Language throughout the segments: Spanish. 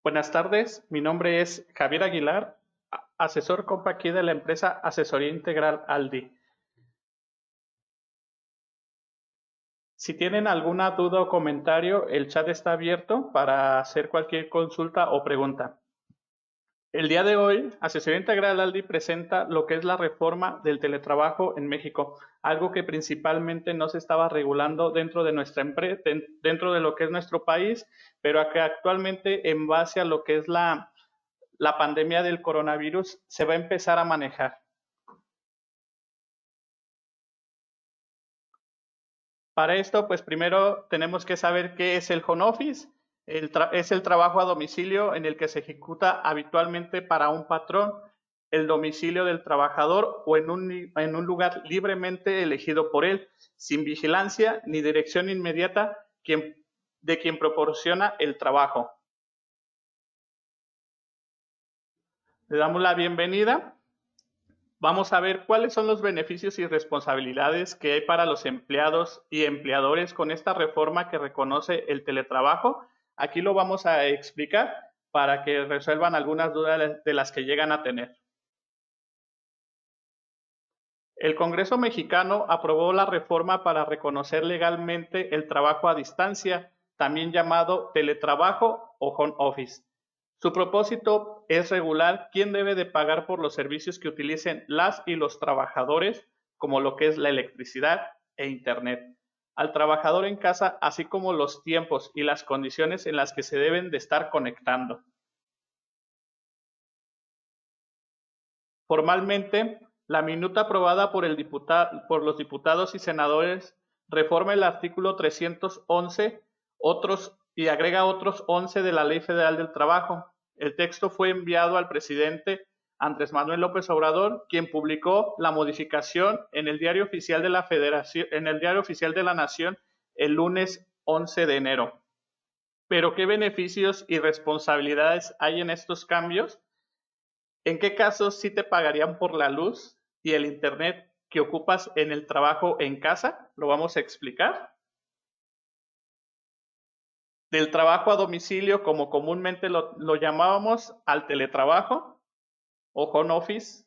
Buenas tardes, mi nombre es Javier Aguilar, asesor compa aquí de la empresa Asesoría Integral Aldi. Si tienen alguna duda o comentario, el chat está abierto para hacer cualquier consulta o pregunta. El día de hoy, Asesoría Integral Aldi presenta lo que es la reforma del teletrabajo en México, algo que principalmente no se estaba regulando dentro de nuestra empresa, dentro de lo que es nuestro país, pero que actualmente en base a lo que es la pandemia del coronavirus se va a empezar a manejar. Para esto, pues primero tenemos que saber qué es el home office. Es el trabajo a domicilio en el que se ejecuta habitualmente para un patrón el domicilio del trabajador o en un lugar libremente elegido por él, sin vigilancia ni dirección inmediata de quien proporciona el trabajo. Le damos la bienvenida. Vamos a ver cuáles son los beneficios y responsabilidades que hay para los empleados y empleadores con esta reforma que reconoce el teletrabajo. Aquí lo vamos a explicar para que resuelvan algunas dudas de las que llegan a tener. El Congreso mexicano aprobó la reforma para reconocer legalmente el trabajo a distancia, también llamado teletrabajo o home office. Su propósito es regular quién debe de pagar por los servicios que utilicen las y los trabajadores, como lo que es la electricidad e internet, al trabajador en casa, así como los tiempos y las condiciones en las que se deben de estar conectando. Formalmente, la minuta aprobada por los diputados y senadores reforma el artículo 311 y agrega otros 11 de la Ley Federal del Trabajo. El texto fue enviado al presidente Andrés Manuel López Obrador, quien publicó la modificación en el Diario Oficial de la Federación, en el Diario Oficial de la Nación el lunes 11 de enero. Pero ¿qué beneficios y responsabilidades hay en estos cambios? ¿En qué casos sí te pagarían por la luz y el internet que ocupas en el trabajo en casa? Lo vamos a explicar. Del trabajo a domicilio, como comúnmente lo llamábamos, al teletrabajo o home office,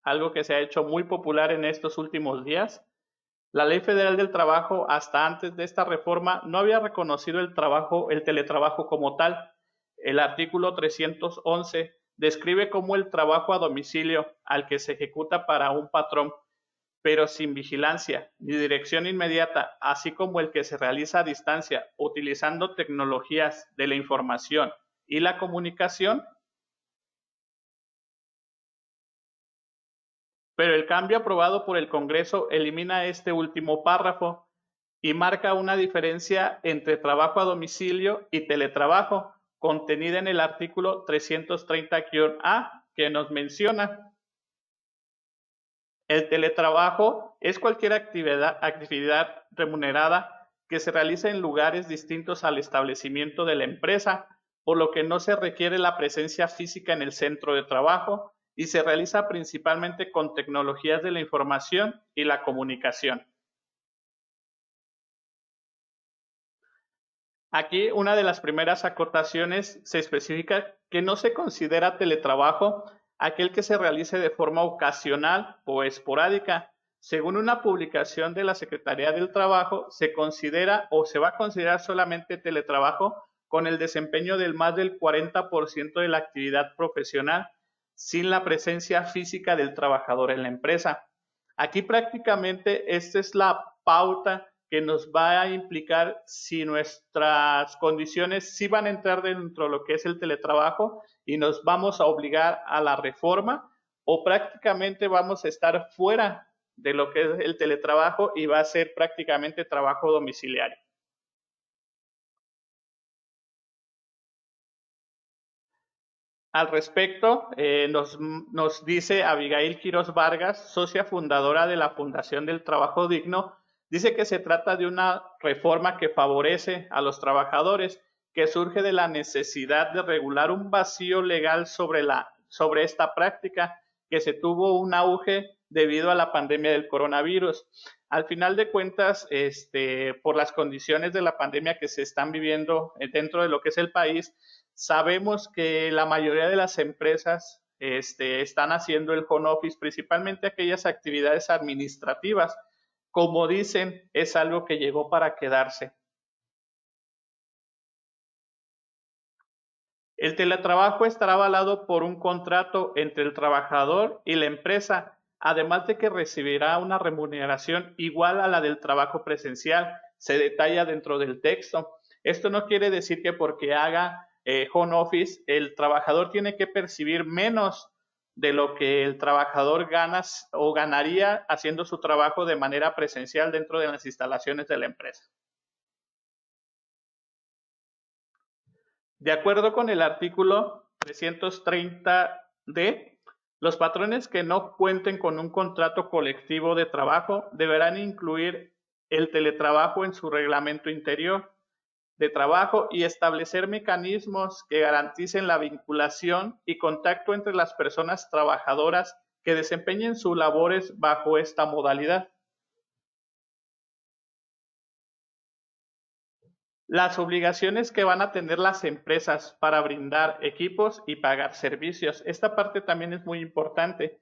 algo que se ha hecho muy popular en estos últimos días. La Ley Federal del Trabajo, hasta antes de esta reforma, no había reconocido el teletrabajo como tal. El artículo 311 describe como el trabajo a domicilio al que se ejecuta para un patrón, pero sin vigilancia ni dirección inmediata, así como el que se realiza a distancia utilizando tecnologías de la información y la comunicación. Pero el cambio aprobado por el Congreso elimina este último párrafo y marca una diferencia entre trabajo a domicilio y teletrabajo, contenida en el artículo 330-A, que nos menciona: el teletrabajo es cualquier actividad remunerada que se realiza en lugares distintos al establecimiento de la empresa, por lo que no se requiere la presencia física en el centro de trabajo y se realiza principalmente con tecnologías de la información y la comunicación. Aquí una de las primeras acotaciones se especifica que no se considera teletrabajo aquel que se realice de forma ocasional o esporádica. Según una publicación de la Secretaría del Trabajo, se considera o se va a considerar solamente teletrabajo con el desempeño del más del 40% de la actividad profesional sin la presencia física del trabajador en la empresa. Aquí prácticamente esta es la pauta que nos va a implicar si nuestras condiciones sí van a entrar dentro de lo que es el teletrabajo y nos vamos a obligar a la reforma, o prácticamente vamos a estar fuera de lo que es el teletrabajo y va a ser prácticamente trabajo domiciliario. Al respecto, nos dice Abigail Quiroz Vargas, socia fundadora de la Fundación del Trabajo Digno. Dice que se trata de una reforma que favorece a los trabajadores, que surge de la necesidad de regular un vacío legal sobre esta práctica, que se tuvo un auge debido a la pandemia del coronavirus. Al final de cuentas, por las condiciones de la pandemia que se están viviendo dentro de lo que es el país, sabemos que la mayoría de las empresas están haciendo el home office, principalmente aquellas actividades administrativas. Como dicen, es algo que llegó para quedarse. El teletrabajo estará avalado por un contrato entre el trabajador y la empresa, además de que recibirá una remuneración igual a la del trabajo presencial. Se detalla dentro del texto. Esto no quiere decir que porque haga home office, el trabajador tiene que percibir menos de lo que el trabajador gana o ganaría haciendo su trabajo de manera presencial dentro de las instalaciones de la empresa. De acuerdo con el artículo 330D, los patrones que no cuenten con un contrato colectivo de trabajo deberán incluir el teletrabajo en su reglamento interior de trabajo y establecer mecanismos que garanticen la vinculación y contacto entre las personas trabajadoras que desempeñen sus labores bajo esta modalidad. Las obligaciones que van a tener las empresas para brindar equipos y pagar servicios. Esta parte también es muy importante.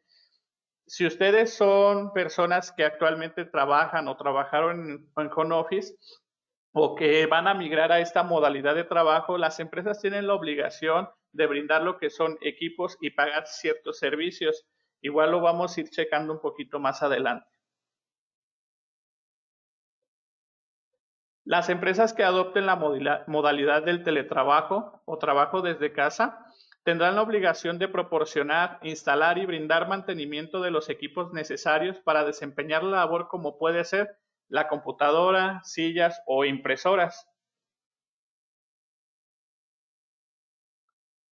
Si ustedes son personas que actualmente trabajan o trabajaron en home office o que van a migrar a esta modalidad de trabajo, las empresas tienen la obligación de brindar lo que son equipos y pagar ciertos servicios. Igual lo vamos a ir checando un poquito más adelante. Las empresas que adopten la modalidad del teletrabajo o trabajo desde casa tendrán la obligación de proporcionar, instalar y brindar mantenimiento de los equipos necesarios para desempeñar la labor, como puede ser la computadora, sillas o impresoras.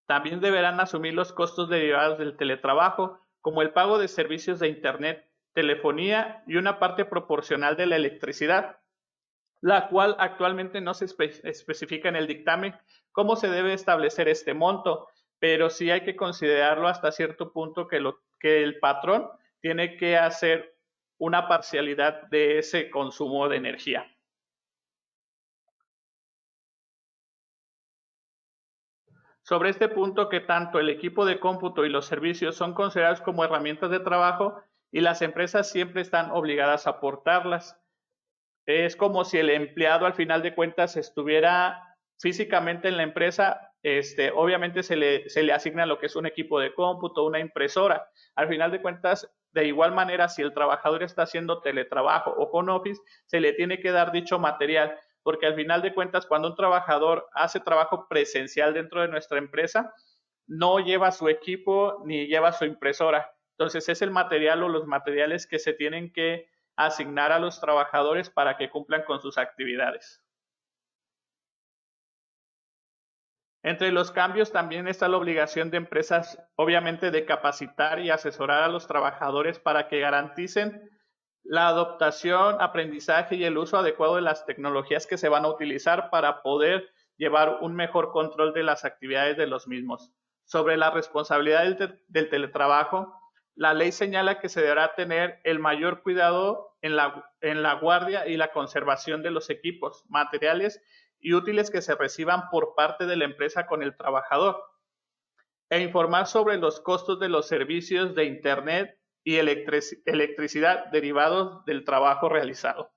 También deberán asumir los costos derivados del teletrabajo, como el pago de servicios de Internet, telefonía y una parte proporcional de la electricidad, la cual actualmente no se especifica en el dictamen cómo se debe establecer este monto, pero sí hay que considerarlo hasta cierto punto que el patrón tiene que hacer una parcialidad de ese consumo de energía. Sobre este punto, que tanto el equipo de cómputo y los servicios son considerados como herramientas de trabajo y las empresas siempre están obligadas a aportarlas. Es como si el empleado al final de cuentas estuviera físicamente en la empresa, obviamente se le asigna lo que es un equipo de cómputo, una impresora. Al final de cuentas, de igual manera, si el trabajador está haciendo teletrabajo o home office, se le tiene que dar dicho material, porque al final de cuentas, cuando un trabajador hace trabajo presencial dentro de nuestra empresa, no lleva su equipo ni lleva su impresora. Entonces, es el material o los materiales que se tienen que asignar a los trabajadores para que cumplan con sus actividades. Entre los cambios también está la obligación de empresas, obviamente, de capacitar y asesorar a los trabajadores para que garanticen la adoptación, aprendizaje y el uso adecuado de las tecnologías que se van a utilizar para poder llevar un mejor control de las actividades de los mismos. Sobre la responsabilidad del teletrabajo, la ley señala que se deberá tener el mayor cuidado en la guardia y la conservación de los equipos, materiales y útiles que se reciban por parte de la empresa con el trabajador, e informar sobre los costos de los servicios de Internet y electricidad derivados del trabajo realizado.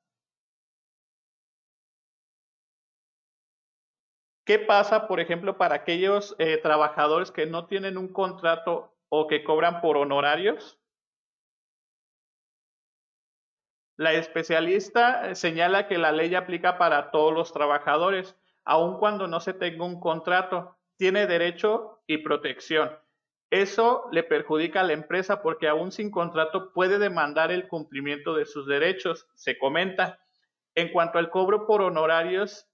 ¿Qué pasa, por ejemplo, para aquellos trabajadores que no tienen un contrato o que cobran por honorarios? La especialista señala que la ley aplica para todos los trabajadores, aun cuando no se tenga un contrato, tiene derecho y protección. Eso le perjudica a la empresa porque aún sin contrato puede demandar el cumplimiento de sus derechos, se comenta. En cuanto al cobro por honorarios,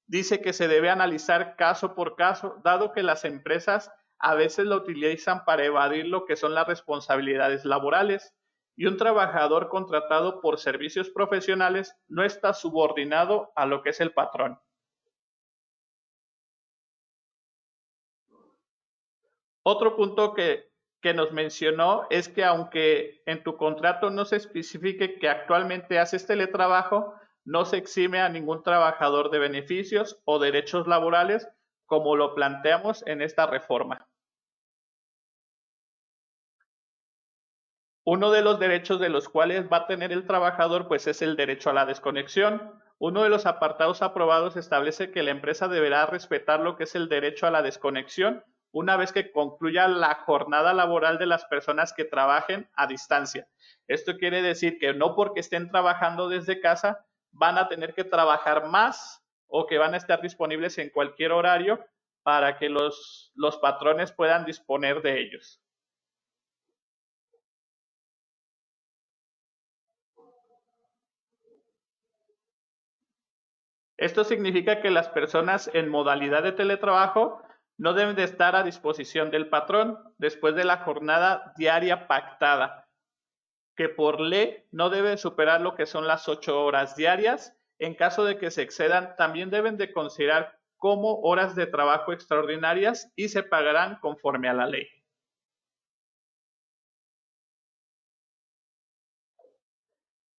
dice que se debe analizar caso por caso, dado que las empresas a veces lo utilizan para evadir lo que son las responsabilidades laborales, y un trabajador contratado por servicios profesionales no está subordinado a lo que es el patrón. Otro punto que que nos mencionó es que aunque en tu contrato no se especifique que actualmente haces teletrabajo, no se exime a ningún trabajador de beneficios o derechos laborales como lo planteamos en esta reforma. Uno de los derechos de los cuales va a tener el trabajador pues es el derecho a la desconexión. Uno de los apartados aprobados establece que la empresa deberá respetar lo que es el derecho a la desconexión una vez que concluya la jornada laboral de las personas que trabajen a distancia. Esto quiere decir que no porque estén trabajando desde casa van a tener que trabajar más o que van a estar disponibles en cualquier horario para que los patrones puedan disponer de ellos. Esto significa que las personas en modalidad de teletrabajo no deben de estar a disposición del patrón después de la jornada diaria pactada, que por ley no debe superar lo que son las 8 horas diarias. En caso de que se excedan, también deben de considerar como horas de trabajo extraordinarias y se pagarán conforme a la ley.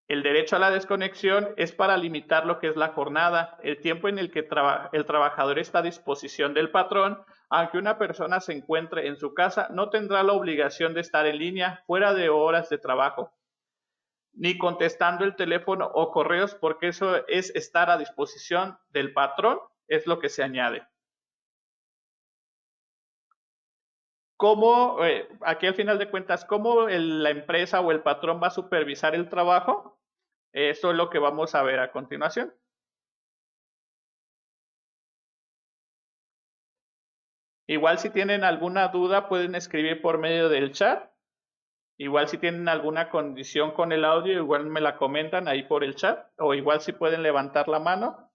El derecho a la desconexión es para limitar lo que es la jornada, el tiempo en el que el trabajador está a disposición del patrón. Aunque una persona se encuentre en su casa, no tendrá la obligación de estar en línea fuera de horas de trabajo, ni contestando el teléfono o correos, porque eso es estar a disposición del patrón, es lo que se añade. ¿Cómo, aquí al final de cuentas, cómo la empresa o el patrón va a supervisar el trabajo? Eso es lo que vamos a ver a continuación. Igual si tienen alguna duda pueden escribir por medio del chat. Igual si tienen alguna condición con el audio, igual me la comentan ahí por el chat. O igual si pueden levantar la mano.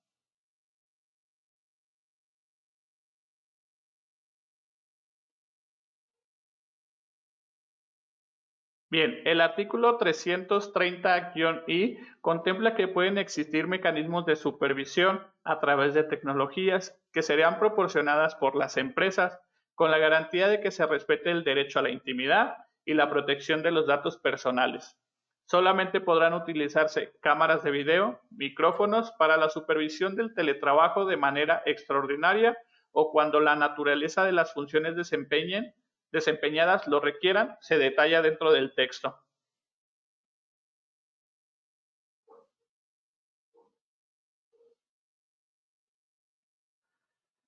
Bien, el artículo 330-I contempla que pueden existir mecanismos de supervisión a través de tecnologías que serían proporcionadas por las empresas con la garantía de que se respete el derecho a la intimidad y la protección de los datos personales. Solamente podrán utilizarse cámaras de video, micrófonos para la supervisión del teletrabajo de manera extraordinaria o cuando la naturaleza de las funciones desempeñadas lo requieran, se detalla dentro del texto.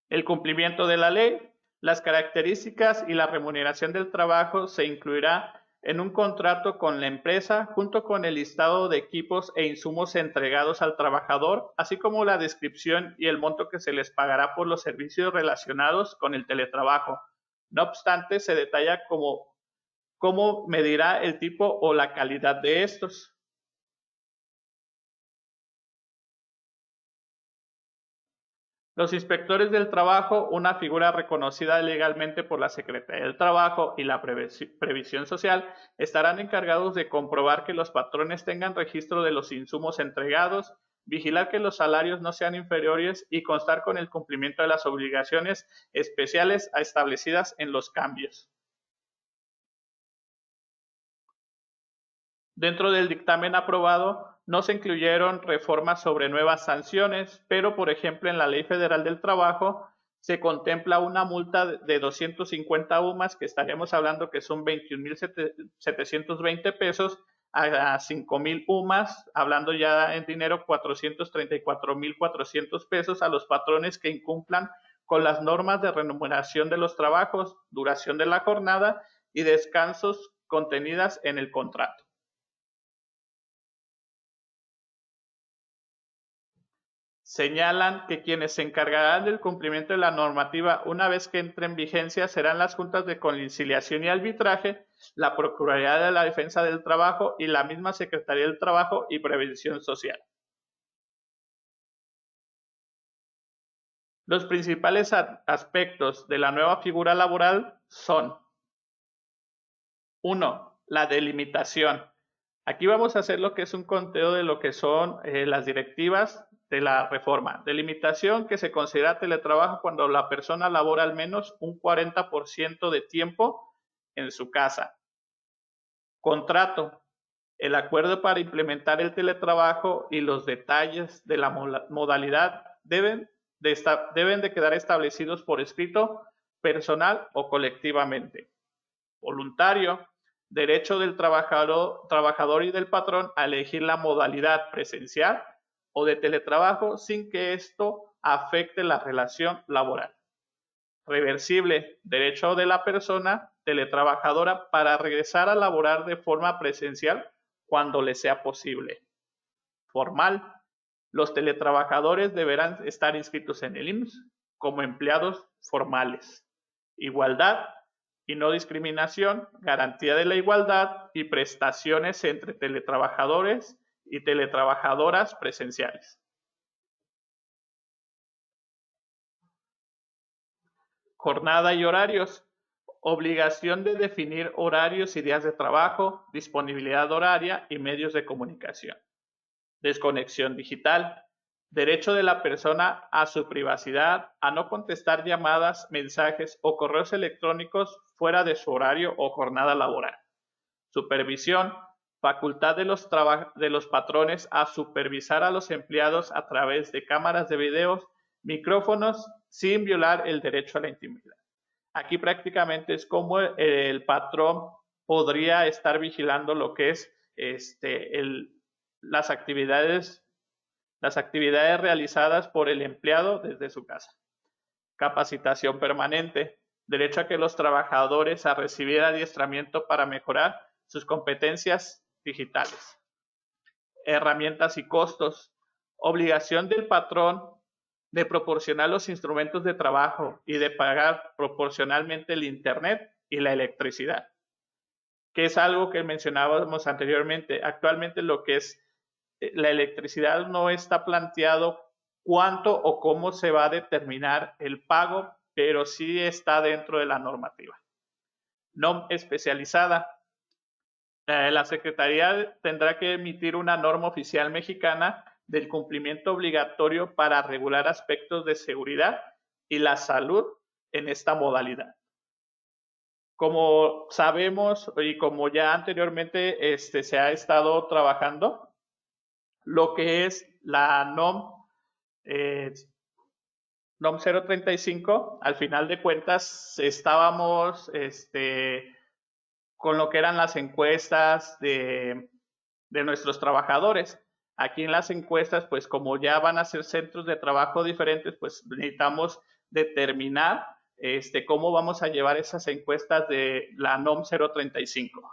El cumplimiento de la ley, las características y la remuneración del trabajo se incluirá en un contrato con la empresa junto con el listado de equipos e insumos entregados al trabajador, así como la descripción y el monto que se les pagará por los servicios relacionados con el teletrabajo. No obstante, se detalla cómo medirá el tipo o la calidad de estos. Los inspectores del trabajo, una figura reconocida legalmente por la Secretaría del Trabajo y la Previsión Social, estarán encargados de comprobar que los patrones tengan registro de los insumos entregados, vigilar que los salarios no sean inferiores y constar con el cumplimiento de las obligaciones especiales establecidas en los cambios. Dentro del dictamen aprobado no se incluyeron reformas sobre nuevas sanciones, pero por ejemplo en la Ley Federal del Trabajo se contempla una multa de 250 UMAS, que estaríamos hablando que son 21,720 pesos, a 5,000 UMAS, hablando ya en dinero 434,400 pesos a los patrones que incumplan con las normas de remuneración de los trabajos, duración de la jornada y descansos contenidas en el contrato. Señalan que quienes se encargarán del cumplimiento de la normativa una vez que entre en vigencia serán las juntas de conciliación y arbitraje, la Procuraduría de la Defensa del Trabajo y la misma Secretaría del Trabajo y Previsión Social. Los principales aspectos de la nueva figura laboral son: 1. La delimitación. Aquí vamos a hacer lo que es un conteo de lo que son las directivas de la reforma. Delimitación, que se considera teletrabajo cuando la persona labora al menos un 40% de tiempo en su casa. Contrato. El acuerdo para implementar el teletrabajo y los detalles de la modalidad deben de quedar establecidos por escrito, personal o colectivamente. Voluntario. Derecho del trabajador y del patrón a elegir la modalidad presencial o de teletrabajo sin que esto afecte la relación laboral. Reversible. Derecho de la persona teletrabajadora para regresar a laborar de forma presencial cuando le sea posible. Formal. Los teletrabajadores deberán estar inscritos en el IMSS como empleados formales. Igualdad y no discriminación, garantía de la igualdad y prestaciones entre teletrabajadores y teletrabajadoras presenciales. Jornada y horarios. Obligación de definir horarios y días de trabajo, disponibilidad horaria y medios de comunicación. Desconexión digital. Derecho de la persona a su privacidad, a no contestar llamadas, mensajes o correos electrónicos fuera de su horario o jornada laboral. Supervisión. Facultad de los patrones a supervisar a los empleados a través de cámaras de videos, micrófonos, sin violar el derecho a la intimidad. Aquí prácticamente es como el patrón podría estar vigilando lo que es las actividades realizadas por el empleado desde su casa. Capacitación permanente. Derecho a que los trabajadores a recibir adiestramiento para mejorar sus competencias digitales. Herramientas y costos. Obligación del patrón de proporcionar los instrumentos de trabajo y de pagar proporcionalmente el Internet y la electricidad, que es algo que mencionábamos anteriormente. Actualmente lo que es la electricidad no está planteado cuánto o cómo se va a determinar el pago, pero sí está dentro de la normativa. NOM especializada. La Secretaría tendrá que emitir una norma oficial mexicana del cumplimiento obligatorio para regular aspectos de seguridad y la salud en esta modalidad. Como sabemos y como ya anteriormente se ha estado trabajando, lo que es la NOM 035, al final de cuentas estábamos con lo que eran las encuestas de nuestros trabajadores. Aquí en las encuestas, pues como ya van a ser centros de trabajo diferentes, pues necesitamos determinar cómo vamos a llevar esas encuestas de la NOM 035.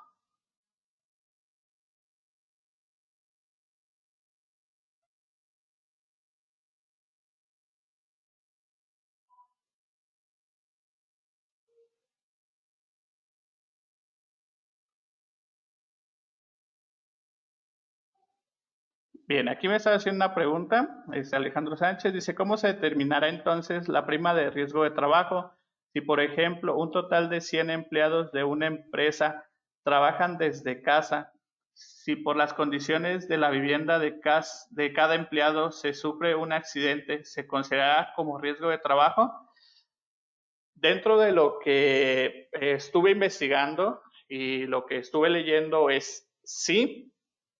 Bien, aquí me está haciendo una pregunta, Alejandro Sánchez, dice, ¿cómo se determinará entonces la prima de riesgo de trabajo? Si, por ejemplo, un total de 100 empleados de una empresa trabajan desde casa, si por las condiciones de la vivienda de cada empleado se sufre un accidente, ¿se considerará como riesgo de trabajo? Dentro de lo que estuve investigando y lo que estuve leyendo es sí,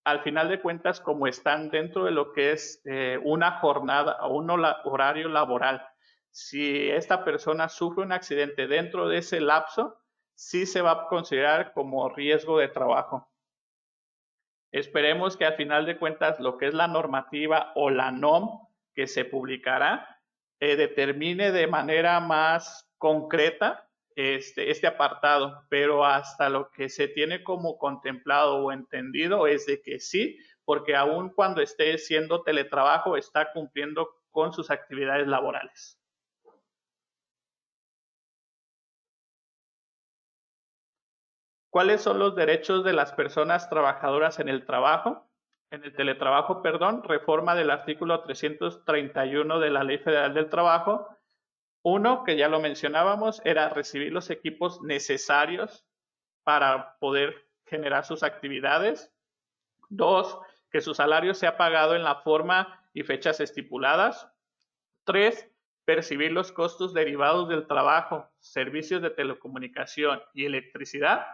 al final de cuentas, como están dentro de lo que es una jornada o un horario laboral, si esta persona sufre un accidente dentro de ese lapso, sí se va a considerar como riesgo de trabajo. Esperemos que al final de cuentas lo que es la normativa o la NOM que se publicará determine de manera más concreta este apartado, pero hasta lo que se tiene como contemplado o entendido es de que sí, porque aun cuando esté siendo teletrabajo está cumpliendo con sus actividades laborales. ¿Cuáles son los derechos de las personas trabajadoras en el trabajo? En el teletrabajo, perdón, reforma del artículo 331 de la Ley Federal del Trabajo. Uno, que ya lo mencionábamos, era recibir los equipos necesarios para poder generar sus actividades. Dos, que su salario sea pagado en la forma y fechas estipuladas. Tres, percibir los costos derivados del trabajo, servicios de telecomunicación y electricidad.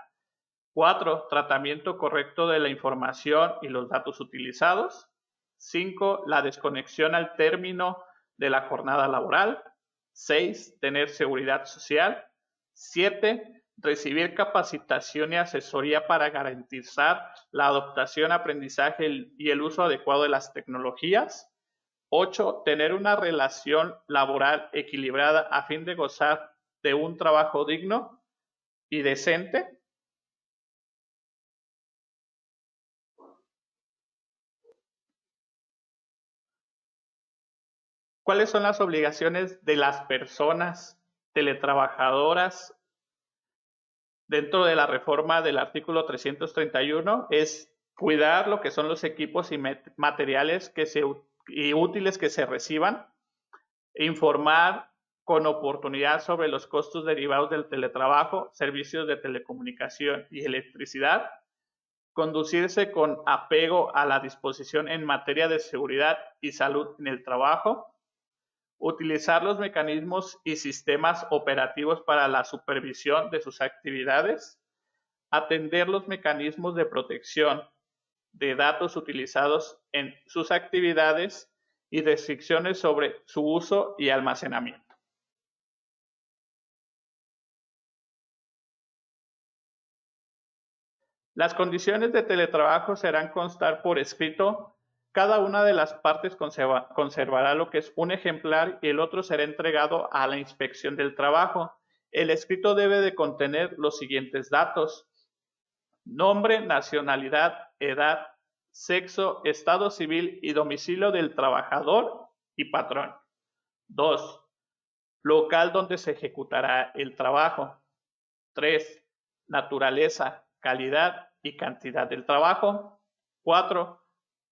4. Tratamiento correcto de la información y los datos utilizados. 5. La desconexión al término de la jornada laboral. 6. Tener seguridad social. 7. Recibir capacitación y asesoría para garantizar la adoptación, aprendizaje y el uso adecuado de las tecnologías. 8. Tener una relación laboral equilibrada a fin de gozar de un trabajo digno y decente. ¿Cuáles son las obligaciones de las personas teletrabajadoras dentro de la reforma del artículo 331? Es cuidar lo que son los equipos y materiales y útiles que se reciban, informar con oportunidad sobre los costos derivados del teletrabajo, servicios de telecomunicación y electricidad, conducirse con apego a la disposición en materia de seguridad y salud en el trabajo, utilizar los mecanismos y sistemas operativos para la supervisión de sus actividades, atender los mecanismos de protección de datos utilizados en sus actividades y restricciones sobre su uso y almacenamiento. Las condiciones de teletrabajo serán constar por escrito. Cada una de las partes conservará lo que es un ejemplar y el otro será entregado a la inspección del trabajo. El escrito debe de contener los siguientes datos: nombre, nacionalidad, edad, sexo, estado civil y domicilio del trabajador y patrón. 2. Local donde se ejecutará el trabajo. 3. Naturaleza, calidad y cantidad del trabajo. 4.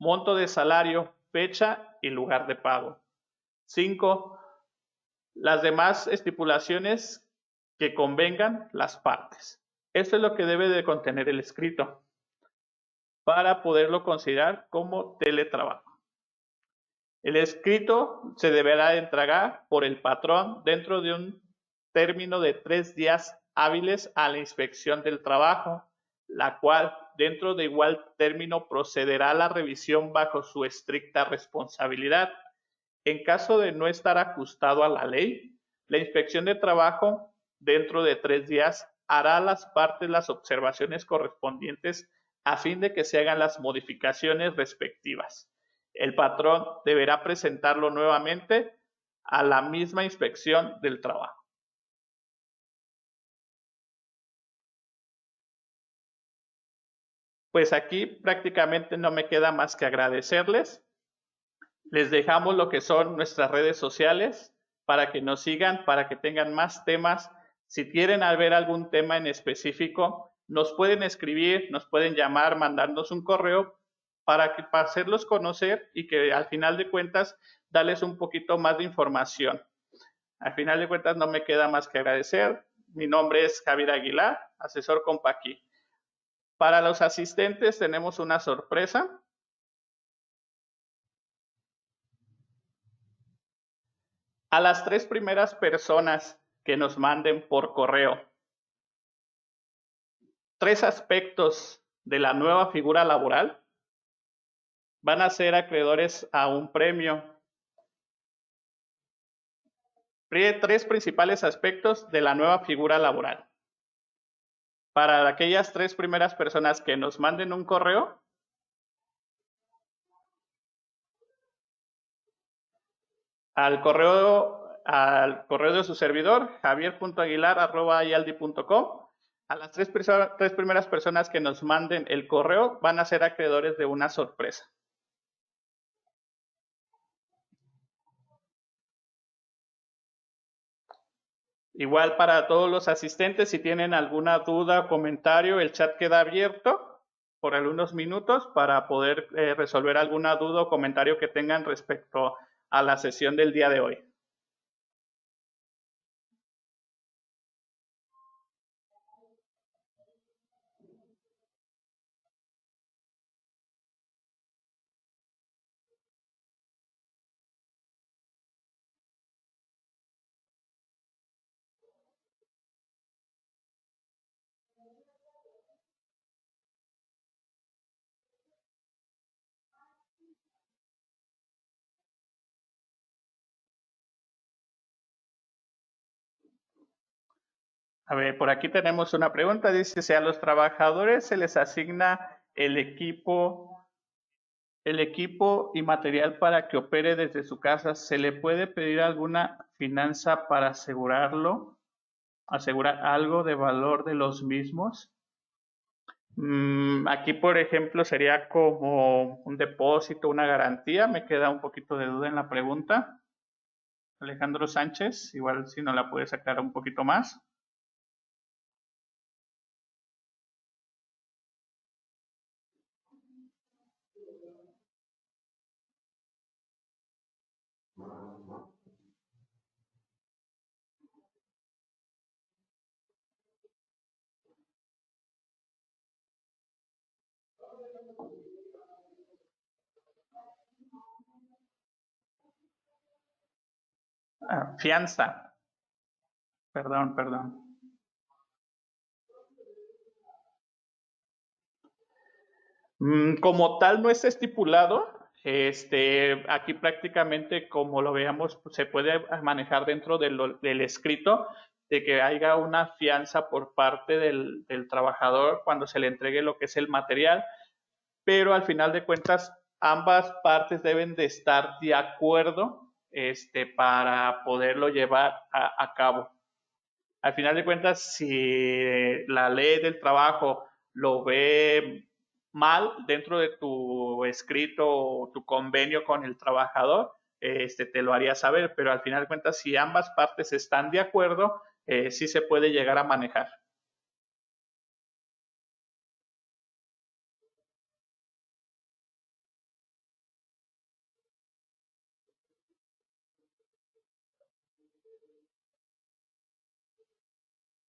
Monto de salario, fecha y lugar de pago. 5. Las demás estipulaciones que convengan las partes. Esto es lo que debe de contener el escrito para poderlo considerar como teletrabajo. El escrito se deberá entregar por el patrón dentro de un término de 3 días hábiles a la inspección del trabajo, la cual dentro de igual término procederá a la revisión bajo su estricta responsabilidad. En caso de no estar ajustado a la ley, la inspección de trabajo dentro de 3 días hará a las partes las observaciones correspondientes a fin de que se hagan las modificaciones respectivas. El patrón deberá presentarlo nuevamente a la misma inspección del trabajo. Pues aquí prácticamente no me queda más que agradecerles. Les dejamos lo que son nuestras redes sociales para que nos sigan, para que tengan más temas. Si quieren ver algún tema en específico, nos pueden escribir, nos pueden llamar, mandarnos un correo para hacerlos conocer y que al final de cuentas darles un poquito más de información. Al final de cuentas no me queda más que agradecer. Mi nombre es Javier Aguilar, asesor Compaqui. Para los asistentes tenemos una sorpresa. A las 3 primeras personas que nos manden por correo 3 aspectos de la nueva figura laboral van a ser acreedores a un premio. 3 principales aspectos de la nueva figura laboral. Para aquellas 3 primeras personas que nos manden un correo, al correo de su servidor, javier.aguilar@ialdi.com. A las 3 primeras personas que nos manden el correo van a ser acreedores de una sorpresa. Igual para todos los asistentes, si tienen alguna duda o comentario, el chat queda abierto por algunos minutos para poder resolver alguna duda o comentario que tengan respecto a la sesión del día de hoy. A ver, por aquí tenemos una pregunta. Dice, si a los trabajadores se les asigna el equipo y material para que opere desde su casa, ¿se le puede pedir alguna finanza para asegurar algo de valor de los mismos? Aquí, por ejemplo, sería como un depósito, una garantía. Me queda un poquito de duda en la pregunta. Alejandro Sánchez, igual si no la puede sacar un poquito más. Fianza, perdón. Como tal no es estipulado, aquí prácticamente como lo veamos se puede manejar dentro del escrito de que haya una fianza por parte del trabajador cuando se le entregue lo que es el material, pero al final de cuentas ambas partes deben de estar de acuerdo para poderlo llevar a cabo. Al final de cuentas, si la ley del trabajo lo ve mal dentro de tu escrito o tu convenio con el trabajador, te lo haría saber, pero al final de cuentas, si ambas partes están de acuerdo, sí se puede llegar a manejar.